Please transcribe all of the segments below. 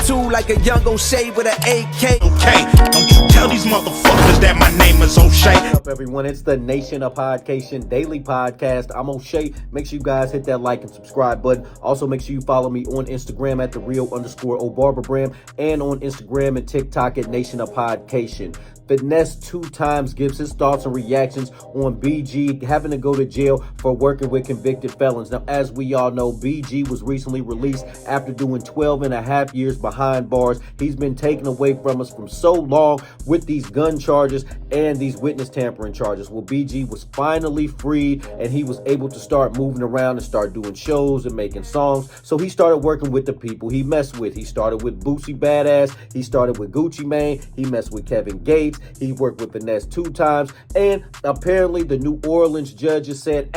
attitude like a young O'Shea with an AK. Okay, don't you tell these motherfuckers that my name is O'Shea. What's up, everyone? It's the Nation of Podcation Daily Podcast. I'm O'Shea. Make sure you guys hit that like and subscribe button. Also, make sure you follow me on Instagram at @thereal_OBarberBram and on Instagram and TikTok at Nation of Podcation. Finesse2tymes gives his thoughts and reactions on BG having to go to jail for working with convicted felons. Now, as we all know, BG was recently released after doing 12 and a half years behind bars. He's been taken away from us for so long with these gun charges and these witness tampering charges. Well, BG was finally freed and he was able to start moving around and start doing shows and making songs. So he started working with the people he messed with. He started with Boosie Badass. He started with Gucci Mane. He messed with Kevin Gates. He worked with Finesse2tymes, and apparently the New Orleans judges said,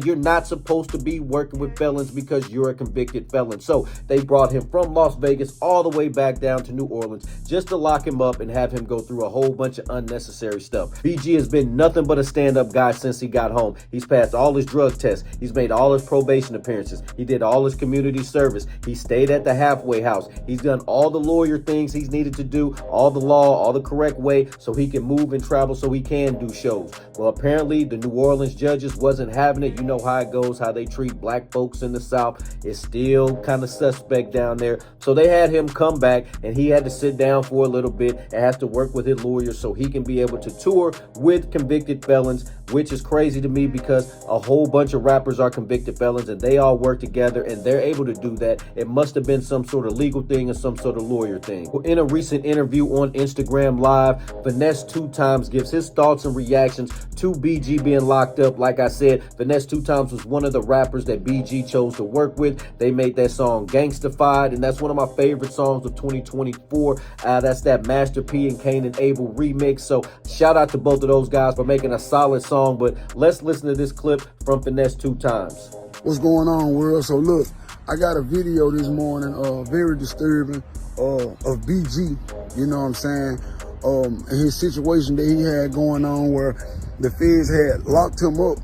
you're not supposed to be working with felons because you're a convicted felon. So they brought him from Las Vegas all the way back down to New Orleans just to lock him up and have him go through a whole bunch of unnecessary stuff. BG has been nothing but a stand-up guy since he got home. He's passed all his drug tests. He's made all his probation appearances. He did all his community service. He stayed at the halfway house. He's done all the lawyer things he's needed to do, all the law, all the correct way, so he can move and travel so he can do shows. Well, apparently the New Orleans judges wasn't having it. You know how it goes, how they treat black folks in the South. It's still kind of suspect down there. So they had him come back and he had to sit down for a little bit and have to work with his lawyers so he can be able to tour with convicted felons, which is crazy to me because a whole bunch of rappers are convicted felons and they all work together and they're able to do that. It must have been some sort of legal thing or some sort of lawyer thing. Well, in a recent interview on Instagram Live, Finesse2tymes gives his thoughts and reactions to BG being locked up. Like I said, Finesse2tymes was one of the rappers that BG chose to work with. They made that song Gangstified, and that's one of my favorite songs of 2024. That's that Master P and Cain and Abel remix. So shout out to both of those guys for making a solid song. But let's listen to this clip from Finesse2tymes. What's going on, world? So look, I got a video this morning, very disturbing, of BG, you know what I'm saying? And his situation that he had going on where the feds had locked him up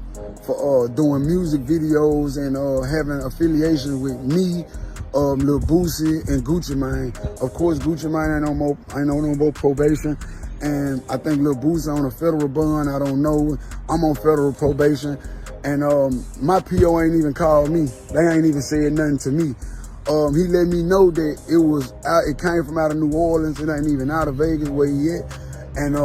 for doing music videos and having affiliations with me, Lil Boosie and Gucci Mane. Of course, Gucci Mane ain't on no more probation. And I think Lil Boosie on a federal bond. I don't know. I'm on federal probation. And my PO ain't even called me. They ain't even said nothing to me. He let me know that it came from out of New Orleans. It ain't even out of Vegas where he at. And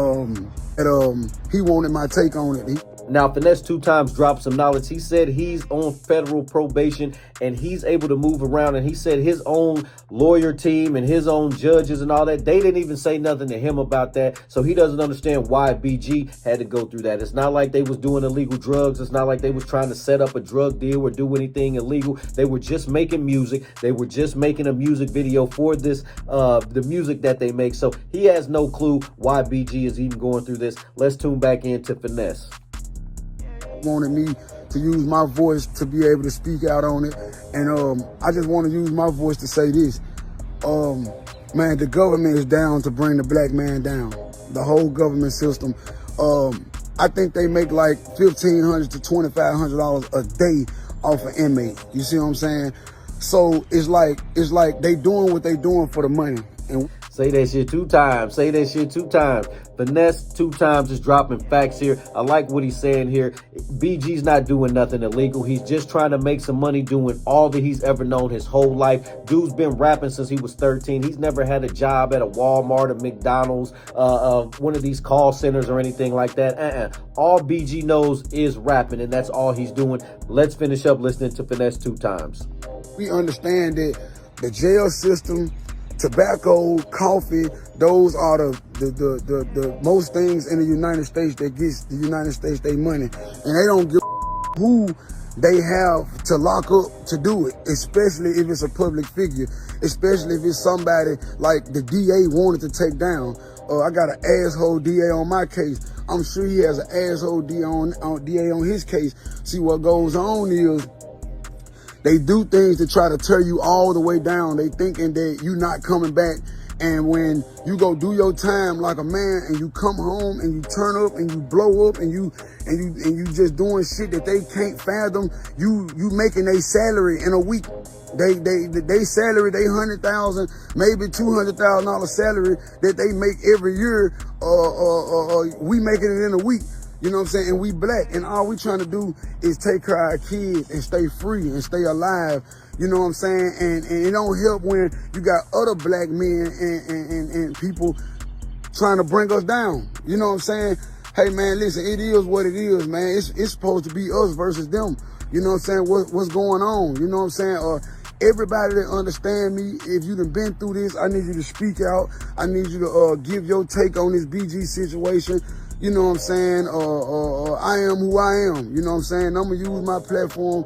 he wanted my take on it. Now, Finesse2tymes dropped some knowledge. He said he's on federal probation and he's able to move around. And he said his own lawyer team and his own judges and all that, they didn't even say nothing to him about that. So he doesn't understand why BG had to go through that. It's not like they was doing illegal drugs. It's not like they was trying to set up a drug deal or do anything illegal. They were just making music. They were just making a music video for this, the music that they make. So he has no clue why BG is even going through this. Let's tune back into Finesse. Wanted me to use my voice to be able to speak out on it, and I just want to use my voice to say this. Man, the government is down to bring the black man down. The whole government system. I think they make like $1,500 to $2,500 a day off an inmate. You see what I'm saying? So it's like they doing what they doing for the money. And say that shit 2 times. Say that shit 2 times. Finesse2tymes is dropping facts here. I like what he's saying here. BG's not doing nothing illegal. He's just trying to make some money doing all that he's ever known his whole life. Dude's been rapping since he was 13. He's never had a job at a Walmart or McDonald's, one of these call centers or anything like that. All BG knows is rapping, and that's all he's doing. Let's finish up listening to Finesse2tymes. We understand that the jail system, tobacco, coffee, those are the most things in the United States that gets the United States their money. And they don't give who they have to lock up to do it, especially if it's a public figure, especially if it's somebody like the DA wanted to take down. I got an asshole DA on my case. I'm sure he has an asshole DA on his case. See, what goes on is they do things to try to tear you all the way down. They thinking that you not coming back And when you go do your time like a man and you come home and you turn up and you blow up and you just doing shit that they can't fathom, you making a salary in a week. They salary, they $100,000, maybe $200,000 salary that they make every year. We making it in a week. You know what I'm saying? And we black, and all we trying to do is take care of our kids and stay free and stay alive. You know what I'm saying? And it don't help when you got other black men and people trying to bring us down. You know what I'm saying? Hey man, listen, it is what it is, man. It's supposed to be us versus them. You know what I'm saying? What's going on? You know what I'm saying? Everybody that understand me, if you done been through this, I need you to speak out. I need you to give your take on this BG situation. You know what I'm saying? I am who I am. You know what I'm saying? I'm going to use my platform.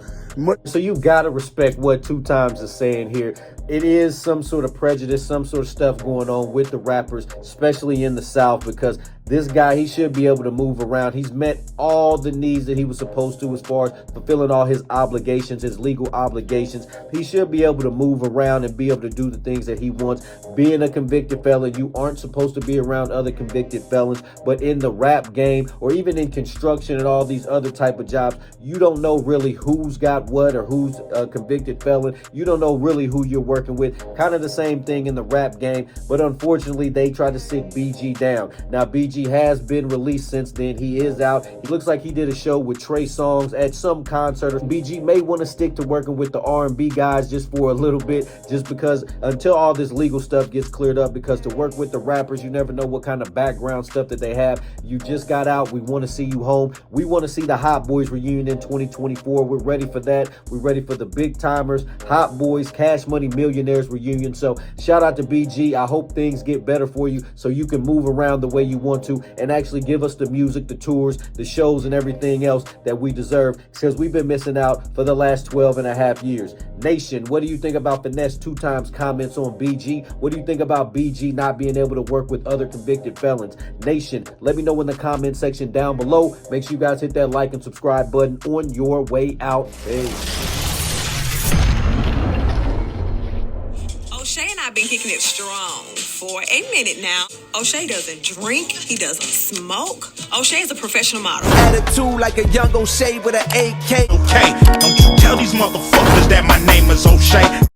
So you got to respect what 2tymes is saying here. It is some sort of prejudice, some sort of stuff going on with the rappers, especially in the South, because this guy, he should be able to move around. He's met all the needs that he was supposed to as far as fulfilling all his obligations, his legal obligations. He should be able to move around and be able to do the things that he wants. Being a convicted felon, you aren't supposed to be around other convicted felons, but in the rap game or even in construction and all these other type of jobs, you don't know really who's got what or who's a convicted felon. You don't know really who you're working with. Kind of the same thing in the rap game, but unfortunately they try to sit BG down. Now BG has been released since then. He is out. He looks like he did a show with Trey Songz at some concert. BG may want to stick to working with the R&B guys just for a little bit, just because until all this legal stuff gets cleared up, because to work with the rappers, you never know what kind of background stuff that they have. You just got out. We want to see you home. We want to see the Hot Boys reunion in 2024. We're ready for that. We're ready for the Big Timers, Hot Boys, Cash Money Millionaires reunion. So shout out to BG. I hope things get better for you so you can move around the way you want to and actually give us the music, the tours, the shows, and everything else that we deserve, because we've been missing out for the last 12 and a half years. Nation, what do you think about Finesse2tymes comments on BG? What do you think about BG not being able to work with other convicted felons? Nation, let me know in the comment section down below. Make sure you guys hit that like and subscribe button on your way out. Peace. O'Shea and I have been kicking it strong for a minute now. O'Shea doesn't drink. He doesn't smoke. O'Shea is a professional model. Attitude like a young O'Shea with an AK. Okay, don't you tell these motherfuckers that my name is O'Shea.